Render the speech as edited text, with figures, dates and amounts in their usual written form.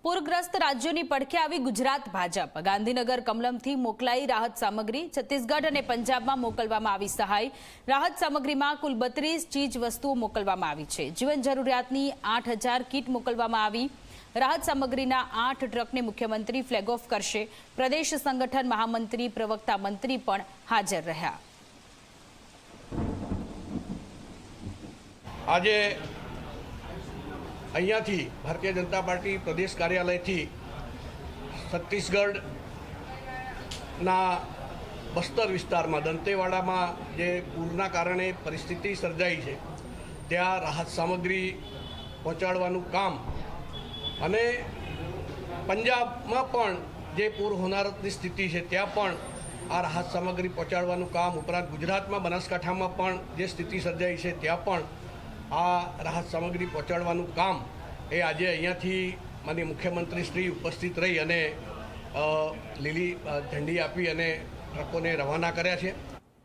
પૂરગ્રસ્ત રાજ્યોની પડખે આવી ગુજરાત ભાજપ ગાંધીનગર કમલમથી મોકલાઈ રાહત સામગ્રી છત્તીસગઢ અને પંજાબમાં મોકલવામાં આવી સહાય રાહત સામગ્રીમાં કુલ 32 ચીજ વસ્તુઓ મોકલવામાં આવી છે જીવન જરૂરિયાતની 8000 કીટ મોકલવામાં આવી રાહત સામગ્રીના 8 ટ્રકને મુખ્યમંત્રી ફ્લેગ ઓફ કરશે પ્રદેશ સંગઠન મહામંત્રી પ્રવક્તા મંત્રી પણ હાજર રહ્યા આજે અહીંયાથી ભારતીય જનતા પાર્ટી પ્રદેશ કાર્યાલયથી છત્તીસગઢના બસ્તર વિસ્તારમાં દંતેવાડામાં જે પૂરના કારણે પરિસ્થિતિ સર્જાઈ છે ત્યાં રાહત સામગ્રી પહોંચાડવાનું કામ અને પંજાબમાં પણ જે પૂર હોનારતની સ્થિતિ છે ત્યાં પણ આ રાહત સામગ્રી પહોંચાડવાનું કામ ઉપરાંત ગુજરાતમાં બનાસકાંઠામાં પણ જે સ્થિતિ સર્જાઈ છે ત્યાં પણ આ રાહત સામગ્રી પહોંચાડવાનું કામ એ આજે અહીંયાથી માનનીય મુખ્યમંત્રી શ્રી ઉપસ્થિત રહી અને લીલી ઝંડી આપી અને ટ્રકોને રવાના કર્યા છે।